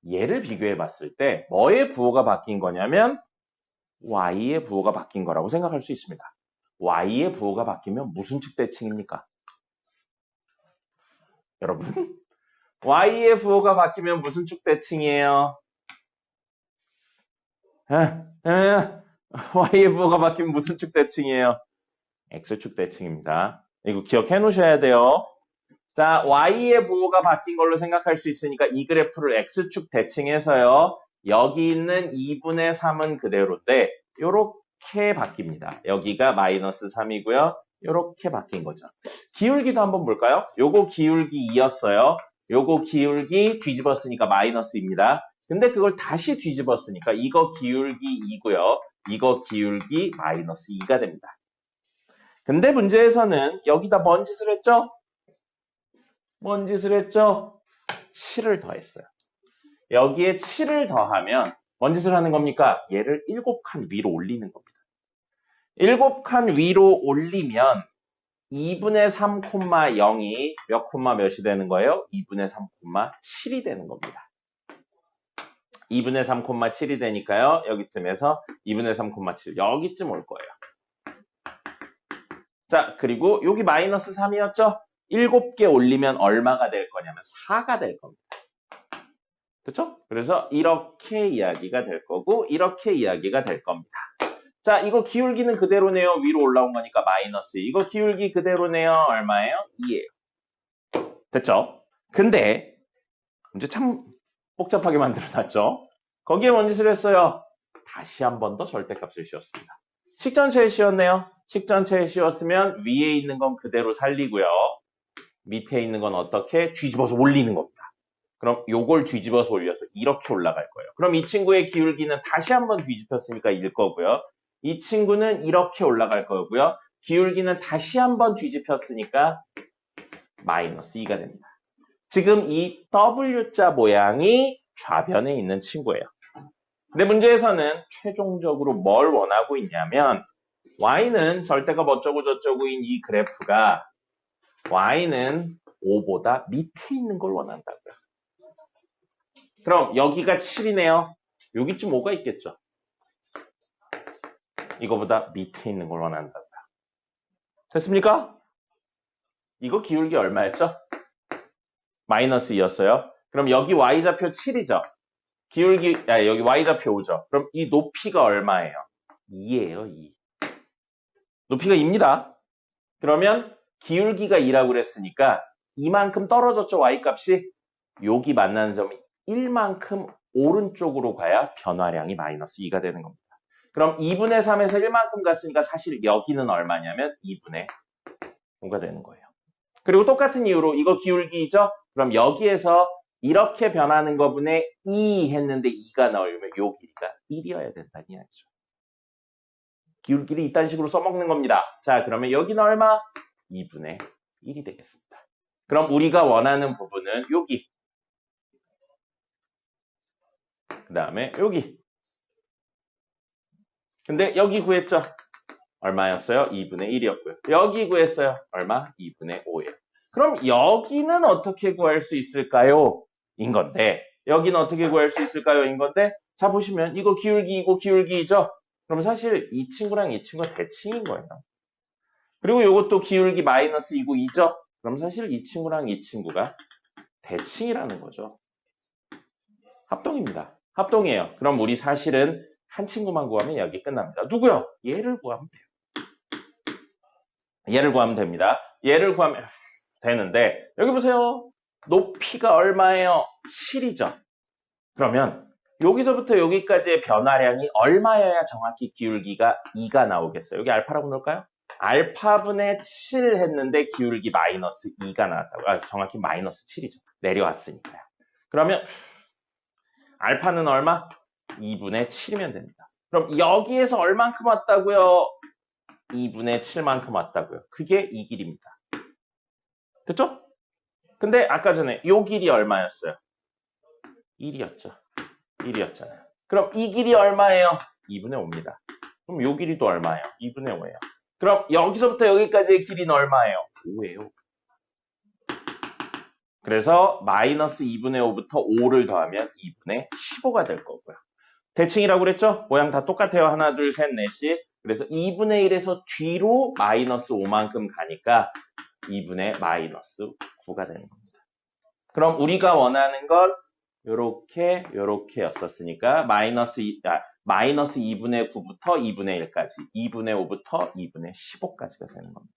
얘를 비교해 봤을 때 뭐의 부호가 바뀐 거냐면 y의 부호가 바뀐 거라고 생각할 수 있습니다. y의 부호가 바뀌면 무슨 축 대칭입니까? 여러분, y의 부호가 바뀌면 무슨 축 대칭이에요? y의 부호가 바뀌면 무슨 축 대칭이에요? x축 대칭입니다. 이거 기억해 놓으셔야 돼요. 자, y의 부호가 바뀐 걸로 생각할 수 있으니까 이 그래프를 x축 대칭해서요. 여기 있는 2분의 3은 그대로인데 요렇게 바뀝니다. 여기가 마이너스 3이고요. 요렇게 바뀐 거죠. 기울기도 한번 볼까요? 요거 기울기 2였어요. 요거 기울기 뒤집었으니까 마이너스입니다. 근데 그걸 다시 뒤집었으니까 이거 기울기 2고요. 이거 기울기 마이너스 2가 됩니다. 근데 문제에서는 여기다 뭔 짓을 했죠? 뭔 짓을 했죠? 7을 더했어요. 여기에 7을 더하면 뭔 짓을 하는 겁니까? 얘를 7칸 위로 올리는 겁니다. 7칸 위로 올리면 2분의 3,0이 몇 콤마 몇이 되는 거예요? 2분의 3,7이 되는 겁니다. 2분의 3,7이 되니까요. 여기쯤에서 2분의 3,7 여기쯤 올 거예요. 자, 그리고 여기 마이너스 3이었죠? 7개 올리면 얼마가 될 거냐면 4가 될 겁니다. 그렇죠? 그래서 이렇게 이야기가 될 거고 이렇게 이야기가 될 겁니다. 자, 이거 기울기는 그대로네요. 위로 올라온 거니까 마이너스. 이거 기울기 그대로네요. 얼마예요? 2예요. 됐죠? 근데 문제 참 복잡하게 만들어놨죠? 거기에 뭔 짓을 했어요? 다시 한 번 더 절대값을 씌웠습니다. 식전체에 씌웠네요. 식전체에 씌웠으면 위에 있는 건 그대로 살리고요. 밑에 있는 건 어떻게? 뒤집어서 올리는 겁니다. 그럼 요걸 뒤집어서 올려서 이렇게 올라갈 거예요. 그럼 이 친구의 기울기는 다시 한번 뒤집혔으니까 1 거고요. 이 친구는 이렇게 올라갈 거고요. 기울기는 다시 한번 뒤집혔으니까 마이너스 2가 됩니다. 지금 이 W자 모양이 좌변에 있는 친구예요. 근데 문제에서는 최종적으로 뭘 원하고 있냐면 Y는 절대값 어쩌고 저쩌고인 이 그래프가 Y는 5보다 밑에 있는 걸 원한다고요. 그럼 여기가 7이네요. 여기쯤 5가 있겠죠. 이거보다 밑에 있는 걸 원한다고요. 됐습니까? 이거 기울기 얼마였죠? 마이너스 2였어요. 그럼 여기 Y좌표 7이죠. 기울기, 여기 Y좌표 5죠. 그럼 이 높이가 얼마예요? 2예요, 2. 높이가 2입니다. 그러면 기울기가 2라고 그랬으니까 이만큼 떨어졌죠, Y값이? 여기 만나는 점이 1만큼 오른쪽으로 가야 변화량이 마이너스 2가 되는 겁니다. 그럼 2분의 3에서 1만큼 갔으니까 사실 여기는 얼마냐면 2분의 5가 되는 거예요. 그리고 똑같은 이유로 이거 기울기죠? 그럼 여기에서 이렇게 변하는 거분에 2 했는데 2가 나오려면 요 길이가 1이어야 된다는 이야기죠. 기울기를 이딴 식으로 써먹는 겁니다. 자, 그러면 여기는 얼마? 2분의 1이 되겠습니다. 그럼 우리가 원하는 부분은 여기. 그 다음에 여기. 근데 여기 구했죠? 얼마였어요? 2분의 1이었고요. 여기 구했어요. 얼마? 2분의 5예요. 그럼 여기는 어떻게 구할 수 있을까요? 인 건데 여기는 어떻게 구할 수 있을까요? 인 건데 자 보시면 이거 기울기 이거 기울기죠? 그럼 사실 이 친구랑 이 친구가 대칭인 거예요. 그리고 이것도 기울기 마이너스 2고 2죠? 그럼 사실 이 친구랑 이 친구가 대칭이라는 거죠. 합동입니다. 합동이에요. 그럼 우리 사실은 한 친구만 구하면 여기 끝납니다. 누구요? 얘를 구하면 돼요. 얘를 구하면 됩니다. 얘를 구하면 되는데 여기 보세요. 높이가 얼마예요? 7이죠. 그러면 여기서부터 여기까지의 변화량이 얼마여야 정확히 기울기가 2가 나오겠어요? 여기 알파라고 넣을까요? 알파분의 7 했는데 기울기 마이너스 2가 나왔다고. 정확히 마이너스 7이죠. 내려왔으니까요. 그러면 알파는 얼마? 2분의 7이면 됩니다. 그럼 여기에서 얼만큼 왔다고요? 2분의 7만큼 왔다고요. 그게 이 길입니다. 됐죠? 근데 아까 전에 요 길이 얼마였어요? 1이었죠. 1이었잖아요. 그럼 이 길이 얼마예요? 2분의 5입니다. 그럼 요 길이도 얼마예요? 2분의 5예요. 그럼 여기서부터 여기까지의 길이는 얼마예요? 5예요. 그래서 마이너스 2분의 5부터 5를 더하면 2분의 15가 될 거고요. 대칭이라고 그랬죠? 모양 다 똑같아요. 하나, 둘, 셋, 넷이. 그래서 2분의 1에서 뒤로 마이너스 5만큼 가니까 2분의 마이너스 9가 되는 겁니다. 그럼 우리가 원하는 건 요렇게였었으니까 마이너스 2분의 9부터 2분의 1까지, 2분의 5부터 2분의 15까지가 되는 겁니다.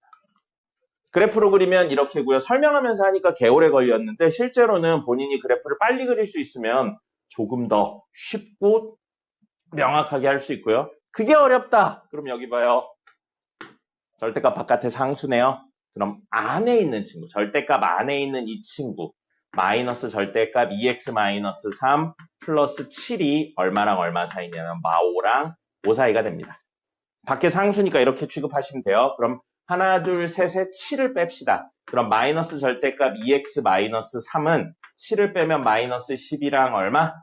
그래프로 그리면 이렇게고요. 설명하면서 하니까 개오래 걸렸는데 실제로는 본인이 그래프를 빨리 그릴 수 있으면 조금 더 쉽고 명확하게 할 수 있고요. 그게 어렵다. 그럼 여기 봐요. 절대값 바깥에 상수네요. 그럼 안에 있는 친구, 절대값 안에 있는 이 친구. 마이너스 절대값 2x-3 플러스 7이 얼마랑 얼마 사이냐면 마5랑 5 사이가 됩니다. 밖에 상수니까 이렇게 취급하시면 돼요. 그럼 하나, 둘, 셋에 7을 뺍시다. 그럼 마이너스 절대값 2x-3은 7을 빼면 마이너스 10이랑 얼마?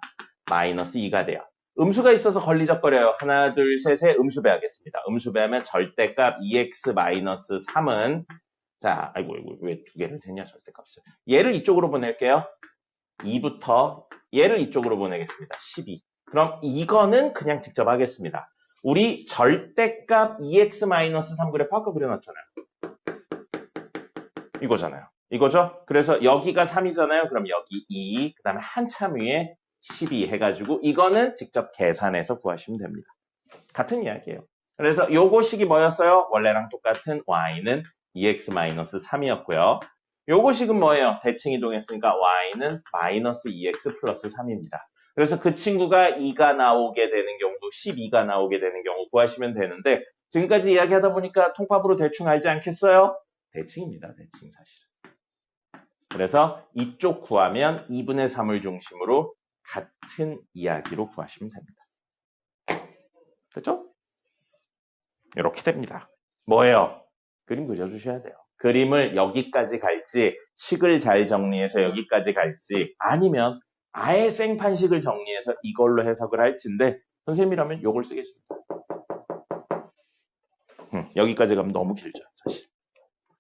마이너스 2가 돼요. 음수가 있어서 걸리적거려요. 하나, 둘, 셋에 음수 배하겠습니다. 음수 배하면 절대값 2x-3은 자, 아이고, 왜 두 개를 대냐, 절대값을. 얘를 이쪽으로 보낼게요. 2부터 얘를 이쪽으로 보내겠습니다. 12. 그럼 이거는 그냥 직접 하겠습니다. 우리 절대값 2x-3 그래프 아까 그려놨잖아요. 이거잖아요. 이거죠? 그래서 여기가 3이잖아요. 그럼 여기 2, 그 다음에 한참 위에 12 해가지고 이거는 직접 계산해서 구하시면 됩니다. 같은 이야기예요. 그래서 요거식이 뭐였어요? 원래랑 똑같은 y는 2x-3이었고요. 요거식은 뭐예요? 대칭 이동했으니까 y는 마이너스 2x 플러스 3입니다. 그래서 그 친구가 2가 나오게 되는 경우도 12가 나오게 되는 경우 구하시면 되는데 지금까지 이야기하다 보니까 통합으로 대충 알지 않겠어요? 대칭입니다. 대칭 사실은. 그래서 이쪽 구하면 2분의 3을 중심으로 같은 이야기로 구하시면 됩니다. 됐죠? 이렇게 됩니다. 뭐예요? 그림 그려주셔야 돼요. 그림을 여기까지 갈지 식을 잘 정리해서 여기까지 갈지 아니면 아예 생판식을 정리해서 이걸로 해석을 할지인데 선생님이라면 요걸 쓰겠습니다. 여기까지 가면 너무 길죠. 사실.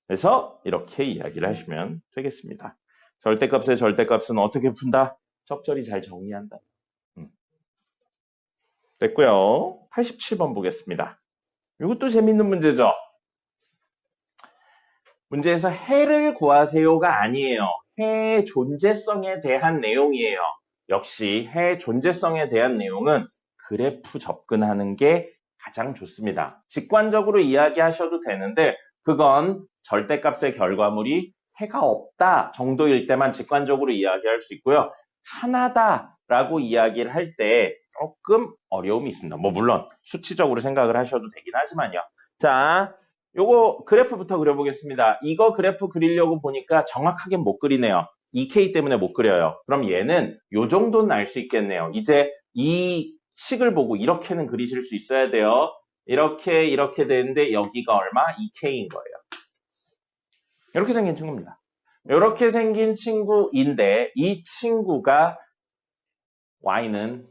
그래서 이렇게 이야기를 하시면 되겠습니다. 절대값의 절대값은 어떻게 푼다? 적절히 잘 정리한다. 됐고요. 87번 보겠습니다. 이것도 재밌는 문제죠. 문제에서 해를 구하세요가 아니에요. 해의 존재성에 대한 내용이에요. 역시 해의 존재성에 대한 내용은 그래프 접근하는 게 가장 좋습니다. 직관적으로 이야기하셔도 되는데 그건 절대값의 결과물이 해가 없다 정도일 때만 직관적으로 이야기할 수 있고요. 하나다라고 이야기를 할 때 조금 어려움이 있습니다. 뭐 물론 수치적으로 생각을 하셔도 되긴 하지만요. 자, 요거 그래프부터 그려보겠습니다. 이거 그래프 그리려고 보니까 정확하게 못 그리네요. 2K 때문에 못 그려요. 그럼 얘는 요 정도는 알 수 있겠네요. 이제 이 식을 보고 이렇게는 그리실 수 있어야 돼요. 이렇게 되는데 여기가 얼마? 2K인 거예요. 이렇게 생긴 친구입니다. 이렇게 생긴 친구인데 이 친구가 Y는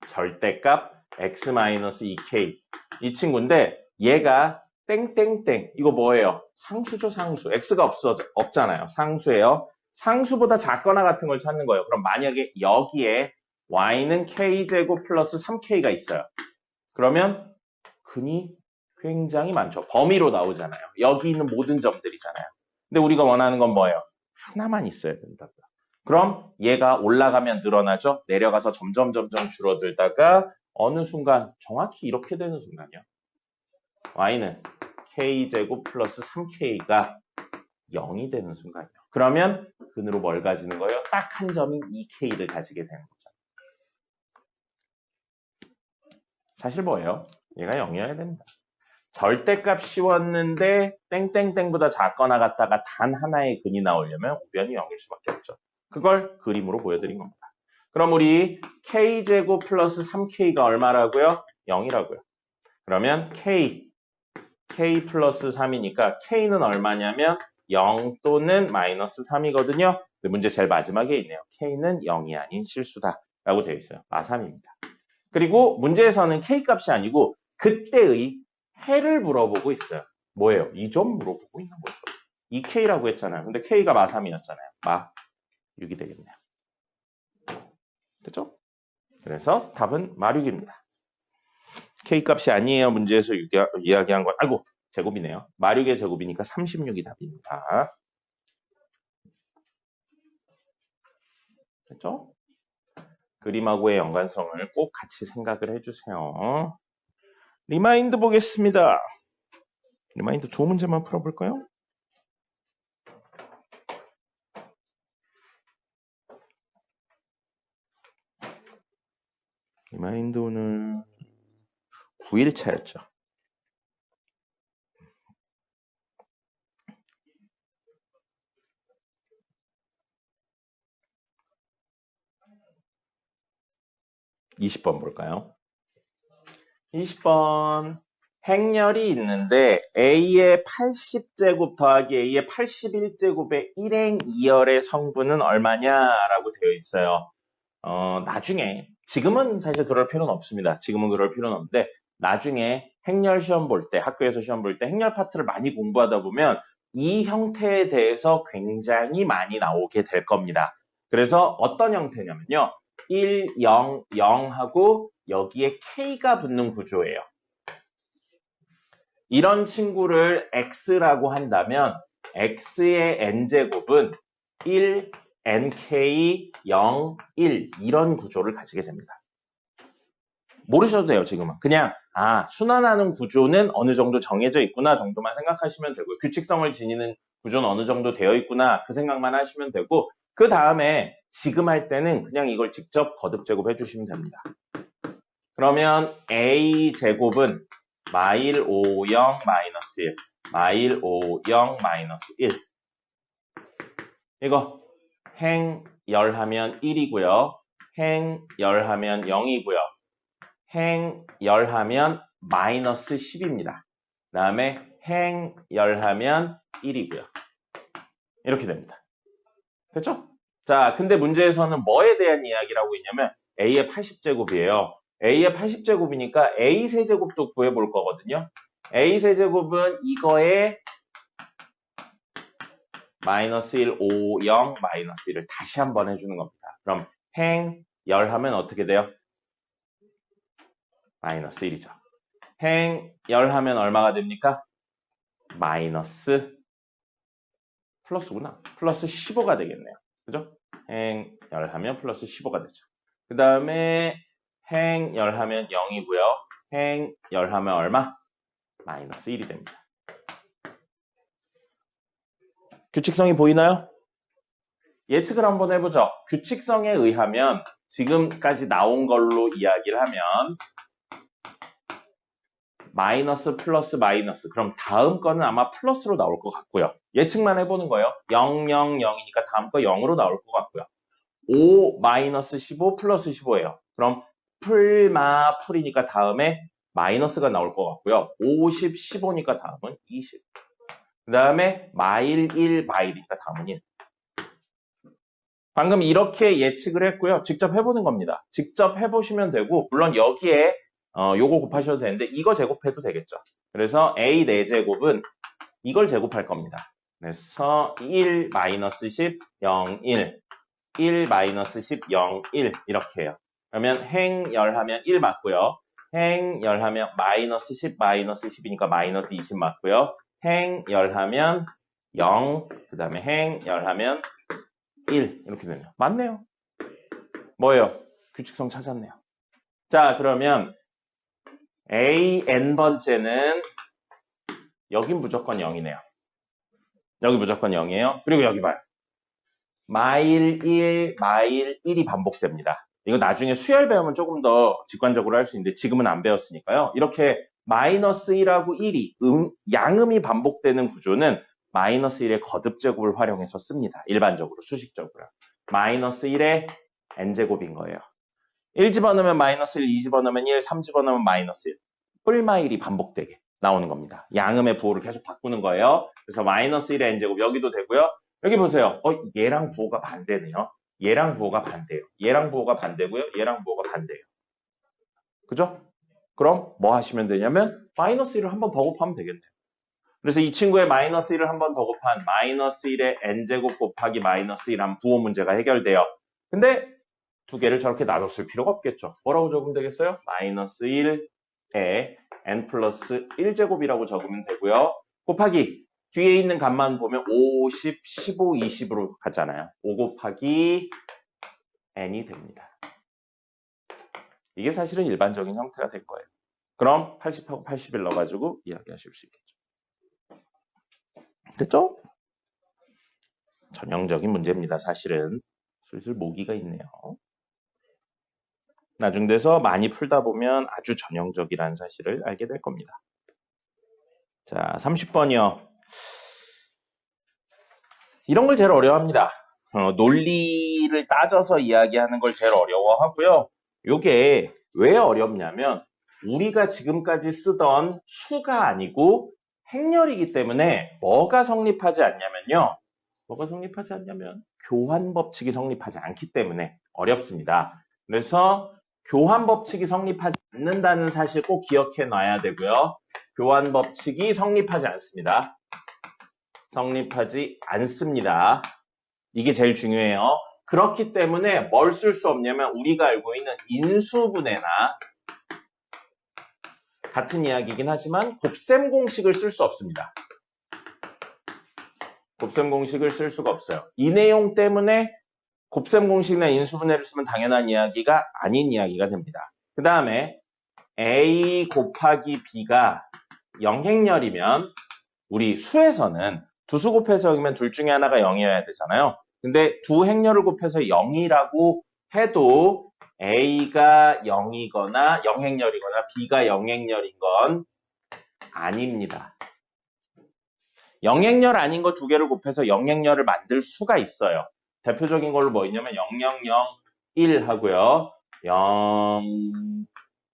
절대값 X-2K 이 친구인데 얘가 땡땡땡 이거 뭐예요? 상수죠 상수. X가 없잖아요. 상수예요. 상수보다 작거나 같은 걸 찾는 거예요. 그럼 만약에 여기에 Y는 K제곱 플러스 3K가 있어요. 그러면 근이 굉장히 많죠. 범위로 나오잖아요. 여기 있는 모든 점들이잖아요. 근데 우리가 원하는 건 뭐예요? 하나만 있어야 된다고요. 그럼 얘가 올라가면 늘어나죠. 내려가서 점점 줄어들다가 어느 순간 정확히 이렇게 되는 순간이요. y는 k제곱 플러스 3k가 0이 되는 순간이요. 그러면 근으로 뭘 가지는 거예요? 딱 한 점인 2k를 가지게 되는 거죠. 사실 뭐예요? 얘가 0이어야 됩니다. 절대값 씌웠는데 땡땡땡보다 작거나 같다가 단 하나의 근이 나오려면 우변이 0일 수밖에 없죠. 그걸 그림으로 보여드린 겁니다. 그럼 우리 k제곱 플러스 3k가 얼마라고요? 0이라고요. 그러면 k 플러스 3이니까 k는 얼마냐면 0 또는 마이너스 3이거든요. 근데 문제 제일 마지막에 있네요. k는 0이 아닌 실수다 라고 되어 있어요. 마3입니다. 그리고 문제에서는 k값이 아니고 그때의 해를 물어보고 있어요. 뭐예요? 이 점 물어보고 있는 거죠. 2k라고 했잖아요. 근데 k가 마3이었잖아요. 마6이 되겠네요. 됐죠? 그래서 답은 마6입니다. k값이 아니에요. 문제에서 이야기한 건 아이고 제곱이네요. 마6의 제곱이니까 36이 답입니다. 됐죠? 그림하고의 연관성을 꼭 같이 생각을 해주세요. 리마인드 보겠습니다. 리마인드 두 문제만 풀어볼까요? 리마인드 오늘 9일차였죠. 20번 볼까요? 20번. 행렬이 있는데 A의 80제곱 더하기 A의 81제곱의 1행 2열의 성분은 얼마냐라고 되어 있어요. 나중에, 지금은 사실 그럴 필요는 없습니다. 지금은 그럴 필요는 없는데 나중에 행렬 시험 볼 때, 학교에서 시험 볼 때 행렬 파트를 많이 공부하다 보면 이 형태에 대해서 굉장히 많이 나오게 될 겁니다. 그래서 어떤 형태냐면요. 1, 0, 0하고 여기에 K가 붙는 구조예요. 이런 친구를 X라고 한다면 X의 N제곱은 1, NK, 0, 1 이런 구조를 가지게 됩니다. 모르셔도 돼요, 지금은. 그냥 순환하는 구조는 어느 정도 정해져 있구나 정도만 생각하시면 되고요. 규칙성을 지니는 구조는 어느 정도 되어 있구나 그 생각만 하시면 되고 그 다음에 지금 할 때는 그냥 이걸 직접 거듭 제곱해 주시면 됩니다. 그러면 A제곱은 마일 5, 0, 마이너스 1 마일 5, 0, 마이너스 1 이거 행 열하면 1이고요. 행 열하면 0이고요. 행 열하면 마이너스 10입니다. 그 다음에 행 열하면 1이고요. 이렇게 됩니다. 됐죠? 자, 근데 문제에서는 뭐에 대한 이야기라고 있냐면 A의 80제곱이에요. A의 80제곱이니까 A 세제곱도 구해볼 거거든요. A 세제곱은 이거에 마이너스 1, 5, 0, 마이너스 1을 다시 한번 해주는 겁니다. 그럼 행 열하면 어떻게 돼요? 마이너스 1이죠. 행 열하면 얼마가 됩니까? 마이너스 플러스구나. 플러스 15가 되겠네요. 그죠? 행 열하면 플러스 15가 되죠. 그 다음에 행 열하면 0이고요. 행 열하면 얼마? 마이너스 1이 됩니다. 규칙성이 보이나요? 예측을 한번 해보죠. 규칙성에 의하면 지금까지 나온 걸로 이야기를 하면 마이너스 플러스 마이너스 그럼 다음 거는 아마 플러스로 나올 것 같고요. 예측만 해보는 거예요. 0, 0, 0이니까 다음 거 0으로 나올 것 같고요. 5 마이너스 15 플러스 15예요. 그럼 풀이니까 다음에 마이너스가 나올 것 같고요. 50, 15니까 다음은 20. 그 다음에 마일 1, 마일이니까 다음은 1. 방금 이렇게 예측을 했고요. 직접 해보는 겁니다. 직접 해보시면 되고 물론 여기에 요거 곱하셔도 되는데 이거 제곱해도 되겠죠. 그래서 A 4제곱은 이걸 제곱할 겁니다. 그래서 1 마이너스 10, 0, 1 1 마이너스 10, 0, 1 이렇게 해요. 그러면 행 열하면 1 맞고요. 행 열하면 마이너스 10, 마이너스 10이니까 마이너스 20 맞고요. 행 열하면 0, 그 다음에 행 열하면 1 이렇게 되네요. 맞네요. 뭐예요? 규칙성 찾았네요. 자, 그러면 A n번째는 여긴 무조건 0이네요. 여기 무조건 0이에요. 그리고 여기 봐요. 마일 1, 마일 1이 반복됩니다. 이거 나중에 수열 배우면 조금 더 직관적으로 할 수 있는데 지금은 안 배웠으니까요. 이렇게 마이너스 1하고 1이 양음이 반복되는 구조는 마이너스 1의 거듭제곱을 활용해서 씁니다. 일반적으로, 수식적으로. 마이너스 1의 n제곱인 거예요. 1 집어넣으면 마이너스 1, 2 집어넣으면 1, 3 집어넣으면 마이너스 1. 뿔마일이 반복되게 나오는 겁니다. 양음의 부호를 계속 바꾸는 거예요. 그래서 마이너스 1의 n제곱 여기도 되고요. 여기 보세요. 얘랑 부호가 반대네요. 얘랑 부호가 반대예요. 얘랑 부호가 반대고요. 얘랑 부호가 반대예요. 그죠? 그럼 뭐 하시면 되냐면 마이너스 1을 한 번 더 곱하면 되겠네요. 그래서 이 친구의 마이너스 1을 한 번 더 곱한 마이너스 1의 n제곱 곱하기 마이너스 1한 부호 문제가 해결돼요. 근데 두 개를 저렇게 나눴을 필요가 없겠죠. 뭐라고 적으면 되겠어요? 마이너스 1에 n 플러스 1제곱이라고 적으면 되고요. 곱하기 뒤에 있는 값만 보면 50, 15, 20으로 가잖아요. 5 곱하기 n이 됩니다. 이게 사실은 일반적인 형태가 될 거예요. 그럼 80하고 81 넣어가지고 이야기하실 수 있겠죠. 됐죠? 전형적인 문제입니다. 사실은 슬슬 모기가 있네요. 나중 돼서 많이 풀다 보면 아주 전형적이라는 사실을 알게 될 겁니다. 자, 30번이요. 이런 걸 제일 어려워합니다. 논리를 따져서 이야기하는 걸 제일 어려워하고요. 요게 왜 어렵냐면 우리가 지금까지 쓰던 수가 아니고 행렬이기 때문에 뭐가 성립하지 않냐면요. 뭐가 성립하지 않냐면 교환 법칙이 성립하지 않기 때문에 어렵습니다. 그래서 교환 법칙이 성립하지 않는다는 사실 꼭 기억해 놔야 되고요. 교환 법칙이 성립하지 않습니다. 성립하지 않습니다. 이게 제일 중요해요. 그렇기 때문에 뭘 쓸 수 없냐면 우리가 알고 있는 인수분해나 같은 이야기이긴 하지만 곱셈 공식을 쓸 수 없습니다. 곱셈 공식을 쓸 수가 없어요. 이 내용 때문에 곱셈 공식이나 인수분해를 쓰면 당연한 이야기가 아닌 이야기가 됩니다. 그 다음에 A 곱하기 B가 영행렬이면 우리 수에서는 두 수 곱해서 0이면 둘 중에 하나가 0이어야 되잖아요. 근데 두 행렬을 곱해서 0이라고 해도 A가 0이거나 영행렬이거나 B가 영행렬인 건 아닙니다. 영행렬 아닌 거 두 개를 곱해서 영행렬을 만들 수가 있어요. 대표적인 걸로 뭐 있냐면 0, 0, 0, 1 하고요. 0,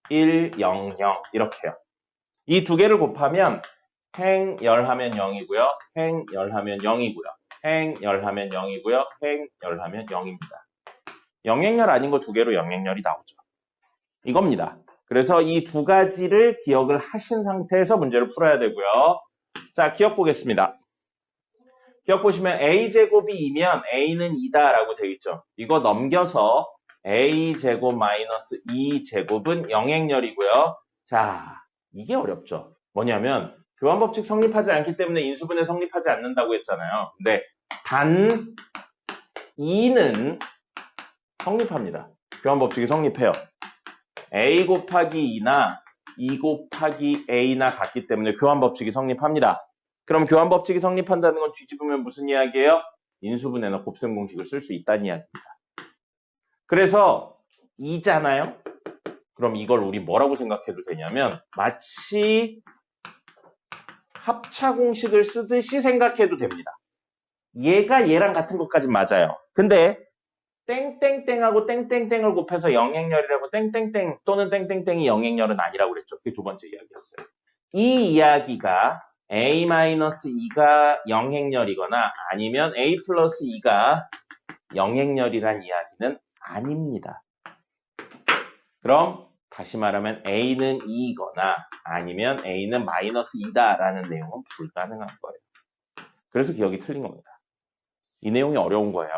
1, 0, 0 이렇게요. 이 두 개를 곱하면 행열하면 0이고요. 행열하면 0이고요. 행열하면 0이고요. 행열하면 0입니다. 영행렬 아닌 거 두 개로 영행렬이 나오죠. 이겁니다. 그래서 이 두 가지를 기억을 하신 상태에서 문제를 풀어야 되고요. 자, 기억 보겠습니다. 기억 보시면 a제곱이 2면 a는 2다라고 되어 있죠. 이거 넘겨서 a제곱 마이너스 2제곱은 영행렬이고요. 자, 이게 어렵죠. 뭐냐면 교환법칙 성립하지 않기 때문에 인수분해 성립하지 않는다고 했잖아요. 근데 단 2는 성립합니다. 교환법칙이 성립해요. a 곱하기 2나 2 곱하기 a나 같기 때문에 교환법칙이 성립합니다. 그럼 교환법칙이 성립한다는 건 뒤집으면 무슨 이야기예요? 인수분해나 곱셈 공식을 쓸 수 있다는 이야기입니다. 그래서 2잖아요? 그럼 이걸 우리 뭐라고 생각해도 되냐면 마치 합차 공식을 쓰듯이 생각해도 됩니다. 얘가 얘랑 같은 것까지 맞아요. 근데 땡땡땡하고 땡땡땡을 곱해서 영행렬이라고 땡땡땡 또는 땡땡땡이 영행렬은 아니라고 그랬죠. 그게 두 번째 이야기였어요. 이 이야기가 a-2가 영행렬이거나 아니면 a 플러스 2가 영행렬이란 이야기는 아닙니다. 그럼 다시 말하면 a는 2이거나 아니면 a는 마이너스 2다라는 내용은 불가능한 거예요. 그래서 기억이 틀린 겁니다. 이 내용이 어려운 거예요.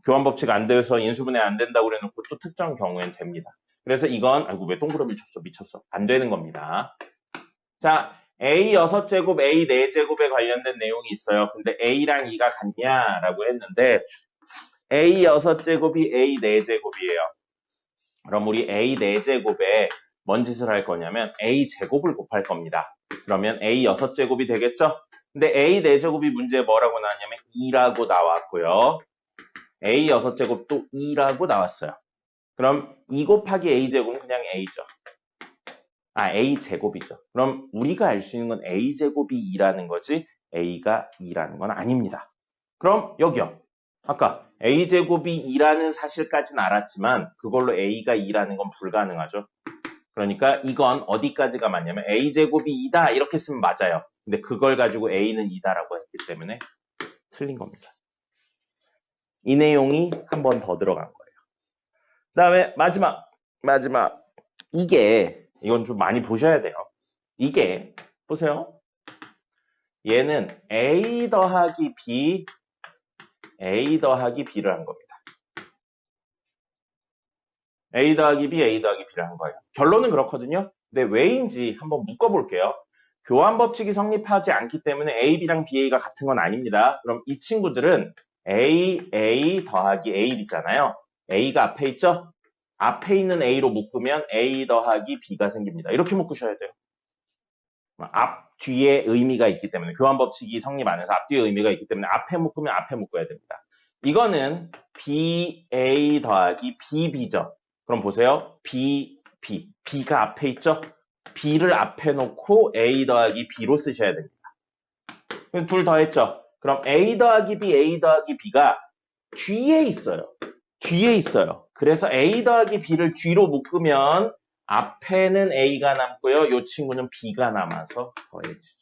교환법칙 안 돼서 인수분해 안 된다고 그래놓고 또 특정 경우엔 됩니다. 그래서 이건 아이고 왜 동그라미를 쳤어 미쳤어 안 되는 겁니다. 자, a 6제곱 a 4제곱에 관련된 내용이 있어요. 근데 a랑 2가 같냐라고 했는데 a 6제곱이 a 4제곱이에요. 그럼 우리 a 4제곱에 뭔 짓을 할 거냐면 a 제곱을 곱할 겁니다. 그러면 a 6제곱이 되겠죠? 근데 a 4제곱이 문제에 뭐라고 나왔냐면 2라고 나왔고요. a 6제곱도 2라고 나왔어요. 그럼 2 곱하기 a제곱은 그냥 a죠. a제곱이죠. 그럼 우리가 알 수 있는 건 a제곱이 2라는 거지 a가 2라는 건 아닙니다. 그럼 여기요. 아까 a제곱이 2라는 사실까지는 알았지만 그걸로 a가 2라는 건 불가능하죠. 그러니까 이건 어디까지가 맞냐면 a제곱이 2다 이렇게 쓰면 맞아요. 근데 그걸 가지고 a는 2다라고 했기 때문에 틀린 겁니다. 이 내용이 한 번 더 들어간 거예요. 그 다음에 마지막 이건 좀 많이 보셔야 돼요. 이게 보세요. 얘는 a 더하기 b를 한 겁니다. a 더하기 b를 한 거예요. 결론은 그렇거든요. 근데 왜인지 한번 묶어볼게요. 교환법칙이 성립하지 않기 때문에 a, b랑 ba가 같은 건 아닙니다. 그럼 이 친구들은 a 더하기 a이잖아요. a가 앞에 있죠? 앞에 있는 a로 묶으면 a 더하기 b가 생깁니다. 이렇게 묶으셔야 돼요. 앞, 뒤에 의미가 있기 때문에 교환법칙이 성립 안 해서 앞뒤에 의미가 있기 때문에 앞에 묶으면 앞에 묶어야 됩니다. 이거는 ba 더하기 bb죠. 그럼 보세요. b가 앞에 있죠? b를 앞에 놓고 a 더하기 b로 쓰셔야 됩니다. 둘 더했죠? 그럼 a 더하기 b가 뒤에 있어요. 그래서 A 더하기 B를 뒤로 묶으면 앞에는 A가 남고요. 이 친구는 B가 남아서 더해지죠.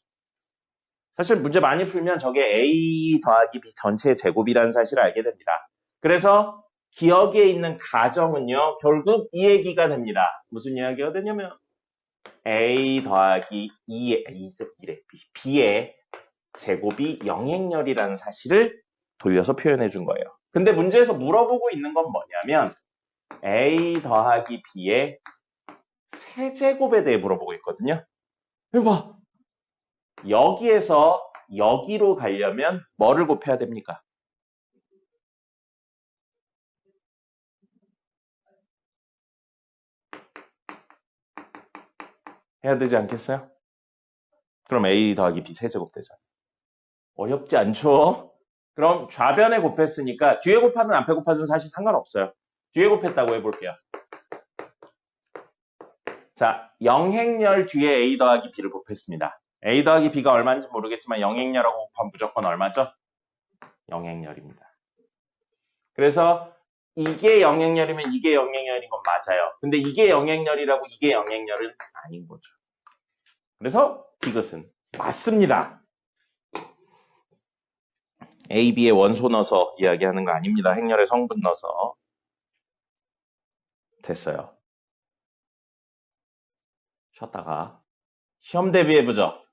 사실 문제 많이 풀면 저게 A 더하기 B 전체의 제곱이라는 사실을 알게 됩니다. 그래서 기억에 있는 가정은요. 결국 이 얘기가 됩니다. 무슨 이야기가 되냐면 A 더하기 B의 제곱이 영행열이라는 사실을 돌려서 표현해 준 거예요. 근데 문제에서 물어보고 있는 건 뭐냐면 A 더하기 B의 세제곱에 대해 물어보고 있거든요. 이거 봐. 여기에서 여기로 가려면 뭐를 곱해야 됩니까? 해야 되지 않겠어요? 그럼 A 더하기 B 세제곱 되잖아요. 어렵지 않죠? 그럼 좌변에 곱했으니까 뒤에 곱하든 앞에 곱하든 사실 상관없어요. 뒤에 곱했다고 해볼게요. 자, 영행열 뒤에 A 더하기 B를 곱했습니다. A 더하기 B가 얼마인지 모르겠지만 영행열하고 곱하면 무조건 얼마죠? 영행열입니다. 그래서 이게 영행열이면 이게 영행열인 건 맞아요. 근데 이게 영행열이라고 이게 영행열은 아닌 거죠. 그래서 이것은 맞습니다. A, B의 원소 넣어서 이야기하는 거 아닙니다. 행렬의 성분 넣어서. 됐어요. 쉬었다가 시험 대비해보죠.